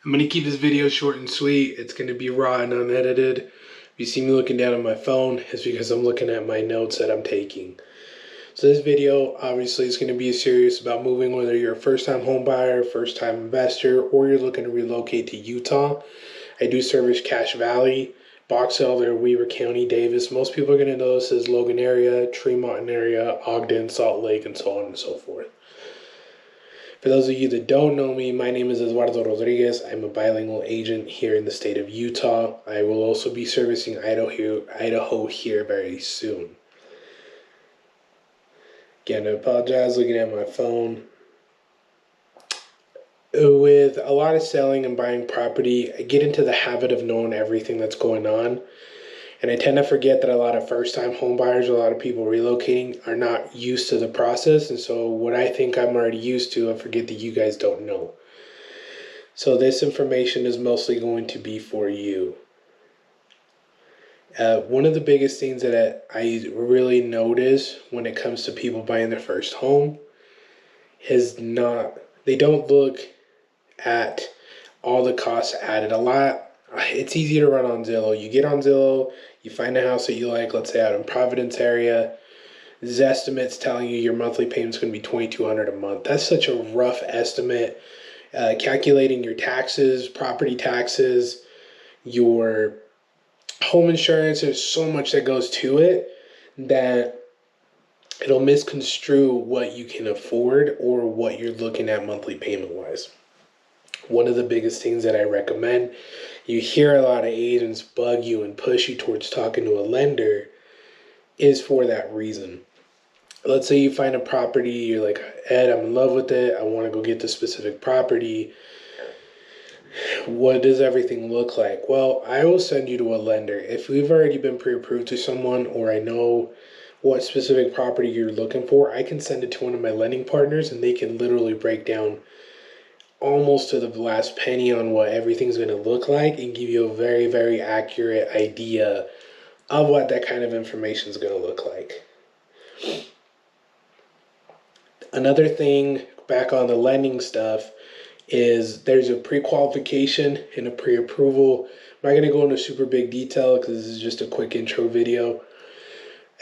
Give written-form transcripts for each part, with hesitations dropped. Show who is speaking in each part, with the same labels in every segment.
Speaker 1: I'm going to keep this video short and sweet. It's going to be raw and unedited. If you see me looking down at my phone, it's because I'm looking at my notes that I'm taking. So this video obviously is going to be serious about moving, whether you're a first-time home buyer, first-time investor, or you're looking to relocate to Utah. I do service Cache Valley, Box Elder, Weaver County, Davis. Most people are going to know this as Logan area, Tremont area, Ogden, Salt Lake, and so on and so forth. For those of you that don't know me, my name is Eduardo Rodriguez. I'm a bilingual agent here in the state of Utah. I will also be servicing Idaho here very soon. Again, I apologize looking at my phone. With a lot of selling and buying property, I get into the habit of knowing everything that's going on. And I tend to forget that a lot of first-time home buyers, a lot of people relocating are not used to the process. And so what I think I'm already used to, I forget that you guys don't know. So this information is mostly going to be for you. One of the biggest things that I really notice when it comes to people buying their first home is they don't look at all the costs added. It's easy to run on Zillow. You get on Zillow, you find a house that you like, let's say out in Providence area. Zestimate's telling you your monthly payment's going to be $2,200 a month. That's such a rough estimate. Calculating your taxes, property taxes, your home insurance, there's so much that goes to it that it'll misconstrue what you can afford or what you're looking at monthly payment wise. One of the biggest things that I recommend, you hear a lot of agents bug you and push you towards talking to a lender, is for that reason. Let's say you find a property, you're like, Ed, I'm in love with it, I want to go get the specific property. What does everything look like? Well, I will send you to a lender. If we've already been pre-approved to someone, or I know what specific property you're looking for, I can send it to one of my lending partners and they can literally break down almost to the last penny on what everything's going to look like and give you a very, very accurate idea of what that kind of information is going to look like. Another thing back on the lending stuff is there's a pre-qualification and a pre-approval. I'm not going to go into super big detail because this is just a quick intro video.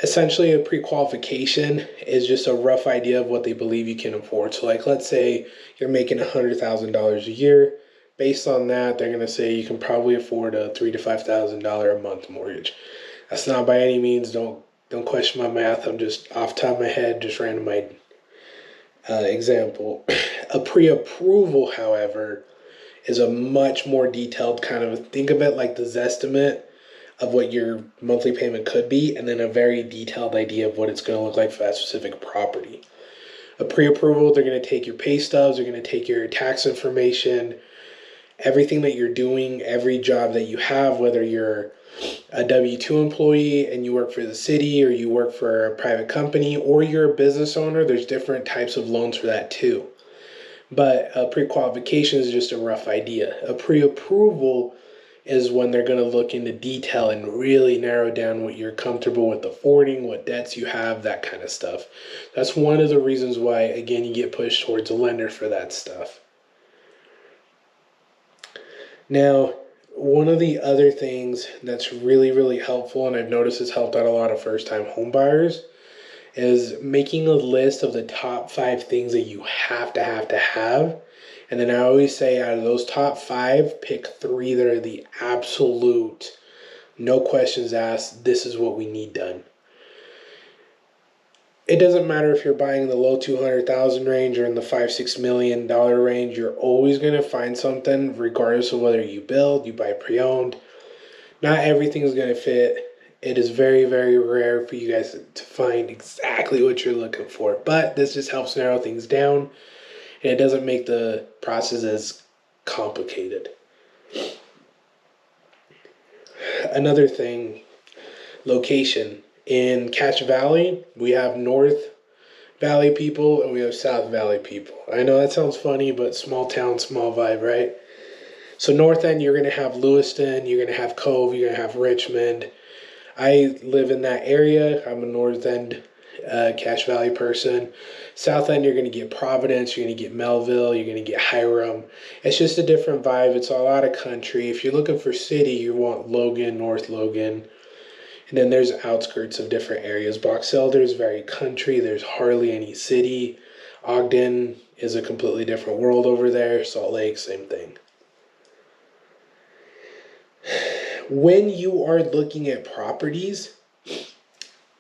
Speaker 1: Essentially, a pre-qualification is just a rough idea of what they believe you can afford. So like, let's say you're making $100,000 a year. Based on that, they're going to say you can probably afford a $3,000 to $5,000 a month mortgage. That's not by any means, don't question my math. I'm just off the top of my head, just random example. A pre-approval, however, is a much more detailed kind of, think of it like the Zestimate of what your monthly payment could be, and then a very detailed idea of what it's going to look like for that specific property. A pre-approval, they're going to take your pay stubs, they're going to take your tax information, everything that you're doing, every job that you have, whether you're a W-2 employee and you work for the city, or you work for a private company, or you're a business owner, there's different types of loans for that too. But a pre-qualification is just a rough idea. A pre-approval is when they're going to look into detail and really narrow down what you're comfortable with affording, what debts you have, that kind of stuff. That's one of the reasons why, again, you get pushed towards a lender for that stuff. Now, one of the other things that's really, really helpful, and I've noticed has helped out a lot of first-time home buyers, is making a list of the top 5 things that you have to have. And then I always say, out of those top 5, pick 3 that are the absolute, no questions asked, this is what we need done. It doesn't matter if you're buying in the low 200,000 range or in the $5-6 million range, you're always going to find something, regardless of whether you build, you buy pre-owned. Not everything is going to fit. It is very, very rare for you guys to find exactly what you're looking for. But this just helps narrow things down, and it doesn't make the process as complicated. Another thing, location. In Cache Valley, we have North Valley people and we have South Valley people. I know that sounds funny, but small town, small vibe, right? So North End, you're going to have Lewiston, you're going to have Cove, you're going to have Richmond. I live in that area. I'm a North End Cache Valley person. South End, you're going to get Providence, you're going to get Melville, you're going to get Hiram. It's just a different vibe. It's a lot of country. If you're looking for city, you want Logan, North Logan. And then there's outskirts of different areas. Box Elder is very country. There's hardly any city. Ogden is a completely different world over there. Salt Lake, same thing. When you are looking at properties,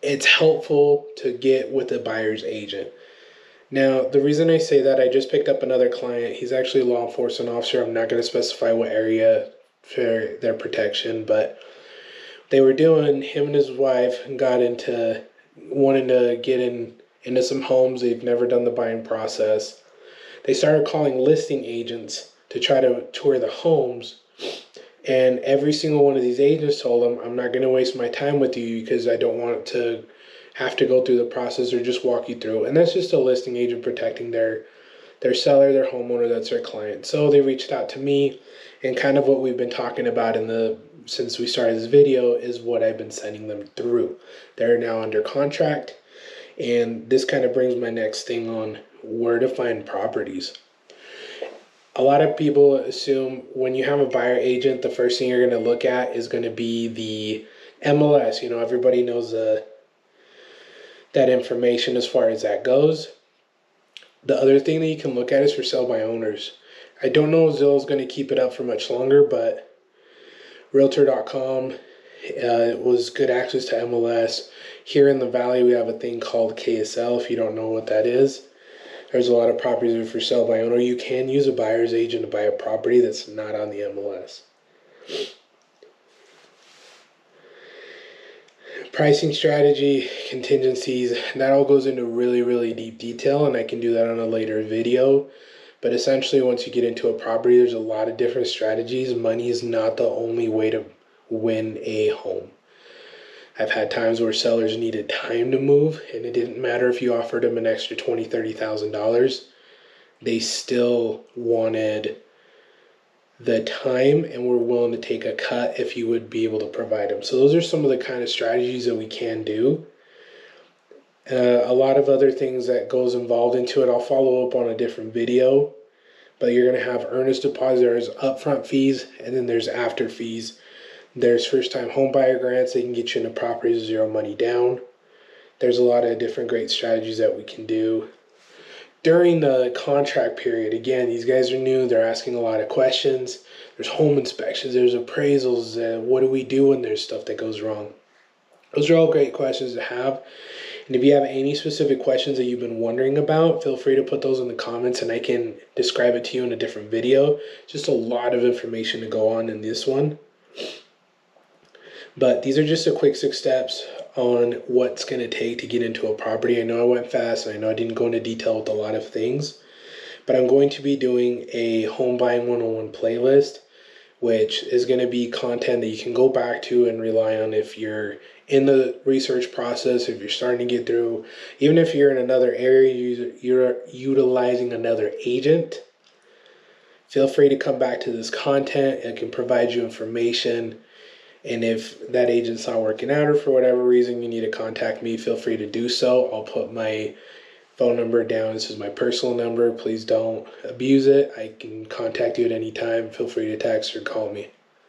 Speaker 1: it's helpful to get with a buyer's agent. Now, the reason I say that, I just picked up another client. He's actually a law enforcement officer. I'm not going to specify what area for their protection, but they were doing, him and his wife got into wanting to get into some homes. They've never done the buying process. They started calling listing agents to try to tour the homes. And every single one of these agents told them, I'm not going to waste my time with you because I don't want to have to go through the process or just walk you through. And that's just a listing agent protecting their seller, their homeowner, that's their client. So they reached out to me, and kind of what we've been talking about since we started this video is what I've been sending them through. They're now under contract, and this kind of brings my next thing on where to find properties. A lot of people assume when you have a buyer agent, the first thing you're going to look at is going to be the MLS. You know, everybody knows that information as far as that goes. The other thing that you can look at is for sale by owners. I don't know if Zillow's going to keep it up for much longer, but Realtor.com was good access to MLS. Here in the Valley, we have a thing called KSL, if you don't know what that is. There's a lot of properties that are for sale by owner. You can use a buyer's agent to buy a property that's not on the MLS. Pricing strategy, contingencies, that all goes into really, really deep detail, and I can do that on a later video. But essentially, once you get into a property, there's a lot of different strategies. Money is not the only way to win a home. I've had times where sellers needed time to move, and it didn't matter if you offered them an extra $20,000, $30,000. They still wanted the time and were willing to take a cut if you would be able to provide them. So those are some of the kind of strategies that we can do. A lot of other things that goes involved into it, I'll follow up on a different video. But you're going to have earnest deposit, there's upfront fees, and then there's after fees. There's first-time home buyer grants. They can get you into properties with zero money down. There's a lot of different great strategies that we can do. During the contract period, again, these guys are new. They're asking a lot of questions. There's home inspections. There's appraisals. What do we do when there's stuff that goes wrong? Those are all great questions to have. And if you have any specific questions that you've been wondering about, feel free to put those in the comments and I can describe it to you in a different video. Just a lot of information to go on in this one. But these are just a quick 6 steps on what's going to take to get into a property. I know I went fast, and I know I didn't go into detail with a lot of things, but I'm going to be doing a home buying 101 playlist, which is going to be content that you can go back to and rely on if you're in the research process, if you're starting to get through, even if you're in another area, you're utilizing another agent. Feel free to come back to this content. It can provide you information. And if that agent's not working out or for whatever reason you need to contact me, feel free to do so. I'll put my phone number down. This is my personal number. Please don't abuse it. I can contact you at any time. Feel free to text or call me.